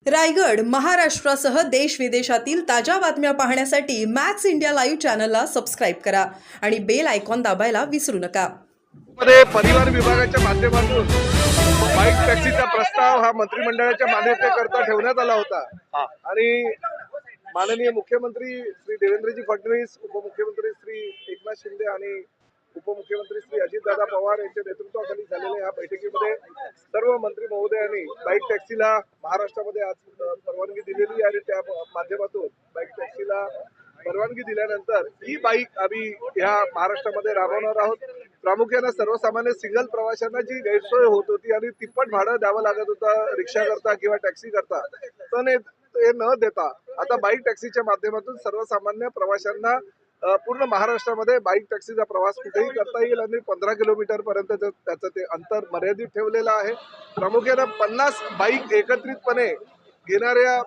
रायगड महाराष्ट्रासह देश विदेशातील ताज्या बातम्या पाहण्यासाठी मॅक्स इंडिया लाईव्ह चॅनलला सबस्क्राईब करा आणि बेल आयकॉन दाबायला विसरू नका. मध्ये परिवार विभागाच्या माध्यमातून बाईक टॅक्सीचा प्रस्ताव हा मंत्रिमंडळाच्या मान्यतेकरता ठेवण्यात आला होता आणि माननीय मुख्यमंत्री श्री देवेंद्रजी फडणवीस, उपमुख्यमंत्री श्री एकनाथ शिंदे आणि उपमुख्यमंत्री श्री अजितदादा पवार यांच्या नेतृत्वाखाली झालेल्या या बैठकीमध्ये सर्व मंत्री महोदयांनी बाईक टॅक्सीला महाराष्ट्रामध्ये आज परवानगी दिलेली आणि त्या माध्यमातून बाईक टॅक्सीला परवानगी दिल्यानंतर ही बाईक आम्ही ह्या महाराष्ट्रामध्ये राबवणार आहोत. प्रामुख्याने सर्वसामान्य सिंगल प्रवाशांना जी गैरसोय होत होती आणि तिप्पट भाडं द्यावं लागत होतं रिक्षा करता किंवा टॅक्सी करता, तर ते न देता आता बाईक टॅक्सीच्या माध्यमातून सर्वसामान्य प्रवाशांना पूर्ण महाराष्ट्रामध्ये बाईक टॅक्सीचा प्रवास कुठेही करता येईल आणि 15 किलोमीटर पर्यंत त्याचं ते अंतर मर्यादित ठेवलेलं आहे. प्रामुख्याने 50 बाईक एकत्रितपणे घेणाऱ्या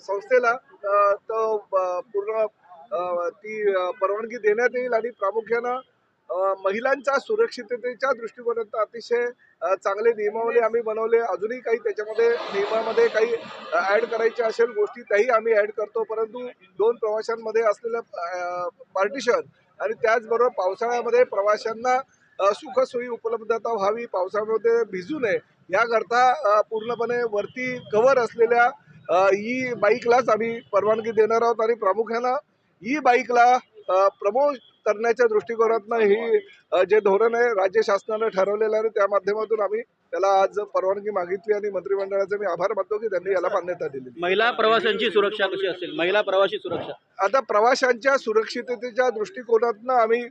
संस्थेला तो पूर्ण ती परवानगी देण्यात येईल आणि प्रामुख्यानं महिलांच्या सुरक्षिततेच्या दृष्टिकोनातून अतिशय चांगले नियमावली आम्ही बनवले. अजूनही काही त्याच्यामध्ये नियमामध्ये काही ऍड करायचे असेल गोष्टी त्याही आम्ही ऍड करतो, परंतु 2 प्रवाशांमध्ये असलेलं पार्टिशन आणि त्याचबरोबर पावसाळ्यामध्ये प्रवाशांना सुखसोयी उपलब्धता व्हावी, पावसामध्ये भिजू नये याकरता पूर्णपणे वरती कव्हर असलेल्या ई बाईकलाच आम्ही परवानगी देणार आहोत आणि प्रामुख्यानं ई बाईकला प्रमोट करण्याच्या दृष्टिकोनातून ही जे धोरण आहे राज्य शासनाने ठरवलेलं आहे त्या माध्यमातून आम्ही त्याला आज परवानगी मागितली आणि मंत्रिमंडळाचे मी आभार मानतो की त्यांनी याला मान्यता दिली. महिला प्रवाशांची सुरक्षा कशी असेल? महिला प्रवासी सुरक्षा आता प्रवाशांच्या सुरक्षिततेच्या दृष्टिकोनातून आम्ही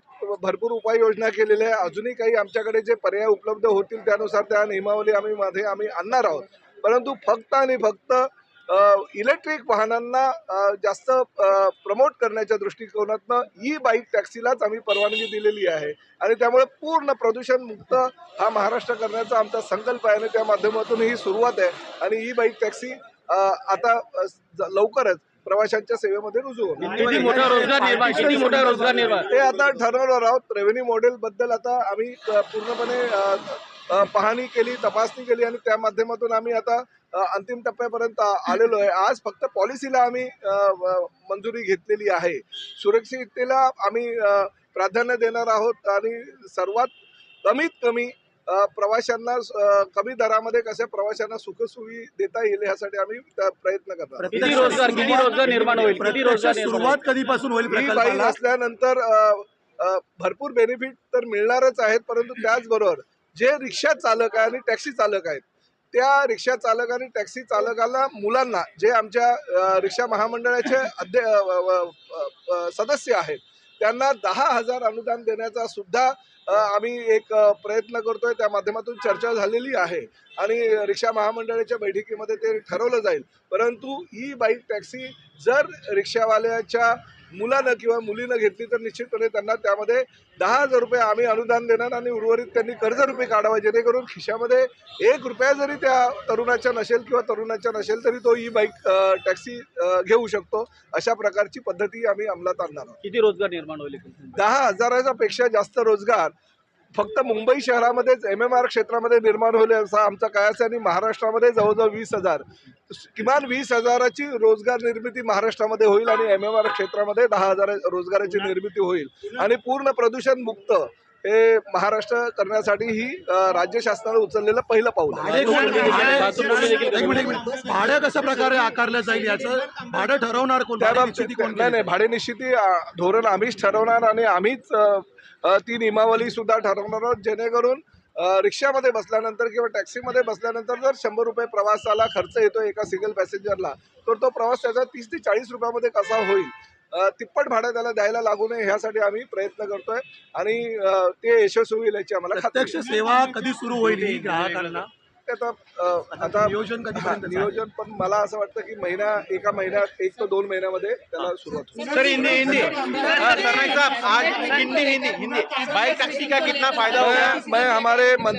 भरपूर उपाययोजना केलेल्या आहे. अजूनही काही आमच्याकडे जे पर्याय उपलब्ध होतील त्यानुसार त्या नियमावली आम्ही आणणार आहोत, परंतु फक्त आणि फक्त इलेक्ट्रिक वाहनांना जास्त प्रमोट करण्याच्या दृष्टिकोनातून ई बाईक टॅक्सीलाच आम्ही परवानगी दिलेली आहे आणि त्यामुळे पूर्ण प्रदूषण मुक्त हा महाराष्ट्र करण्याचा आमचा संकल्प आहे आणि त्या माध्यमातून ही सुरुवात आहे आणि ई बाईक टॅक्सी आता लवकरच प्रवाशांच्या सेवेमध्ये रुजू होईल. किती मोठा रोजगार निर्माण ते आता ठरवणार आहोत. रेव्हेन्यू मॉडेल बद्दल आता आम्ही पूर्णपणे पाहणी केली, तपासणी केली आणि त्या माध्यमातून आम्ही आता अंतिम टप्प्यापर्यंत आलेलो आहे. आज फक्त पॉलिसीला आम्ही मंजुरी घेतलेली आहे. सुरक्षिततेला आम्ही प्राधान्य देणार आहोत आणि सर्वात कमीत कमी प्रवाशांना कमी दरामध्ये कशा प्रवाशांना सुखसोयी देता येईल यासाठी आम्ही प्रयत्न करणार. किती रोजगार निर्माण होईल? सुरुवात कधीपासून होईल? ही बाईक असल्यानंतर भरपूर बेनिफिट तर मिळणारच आहेत, परंतु त्याचबरोबर जे रिक्षा चालक आहे आणि टॅक्सी चालक आहेत त्या रिक्षा चालक आणि टॅक्सी चालकाला मुलांना जे आमच्या रिक्षा महामंडळाचे सदस्य आहेत त्यांना 10,000 अनुदान देण्याचा सुद्धा आम्ही एक प्रयत्न करतोय. त्या माध्यमातून चर्चा झालेली आहे आणि रिक्षा महामंडळाच्या बैठकीमध्ये ते ठरवलं जाईल. परंतु ही बाईक टॅक्सी जर रिक्षावाल्याच्या मुलानं किंवा मुलीनं घेतली तर निश्चितपणे त्यांना त्यामध्ये 10,000 रुपये आम्ही अनुदान देणार आणि उर्वरित त्यांनी कर्जरुपी काढावा, जेणेकरून खिशामध्ये 1 रुपया जरी त्या तरुणाच्या नसेल किंवा तरुणाच्या नसेल तरी तो ई बाईक टॅक्सी घेऊ शकतो. अशा प्रकारची पद्धती आम्ही अंमलात आणणार आहोत. किती रोजगार निर्माण होईल? 10,000 पेक्षा जास्त रोजगार फक्त मुंबई शहरामध्येच MMR क्षेत्रामध्ये निर्माण होईल असा आमचा कयास आहे आणि महाराष्ट्रामध्ये जवळजवळ 20,000 किमान 20,000ची रोजगार निर्मिती महाराष्ट्रामध्ये होईल आणि MMR क्षेत्रामध्ये 10,000 रोजगाराची निर्मिती होईल आणि पूर्ण प्रदूषण मुक्त हे महाराष्ट्र करण्यासाठी ही राज्य शासनाने उचललेलं पहिलं पाऊल आहे. भाडं कशा प्रकारे आकारलं जाईल याचं भाडं ठरवणार कोण? नाही, भाडे निश्चिती धोरण आम्हीच ठरवणार आणि आम्हीच ती नियमावली सुद्धा ठरवणार आहोत, जेणेकरून रिक्षामध्ये बसल्यानंतर किंवा टॅक्सीमध्ये बसल्यानंतर जर 100 रुपये प्रवासाला खर्च येतो एका सिंगल पॅसेंजरला, तर तो प्रवास त्याचा 30 ते 40 रुपयामध्ये कसा होईल, तिप्पट भाडं त्याला द्यायला लागू नये ह्यासाठी आम्ही प्रयत्न करतोय आणि ते यशस्वी होईल याची आम्हाला प्रत्यक्ष सेवा कधी सुरू होईल ही ग्राहकांना? आता नियोजन नियोजन पण मला असं वाटतं की एका महिन्यात 1 ते 2 महिन्यामध्ये त्याला सुरुवात होईल. सर, हिंदी आज हिंदी बाइक टैक्सी का कितना फायदा होगा? मैं हमारे मंत्री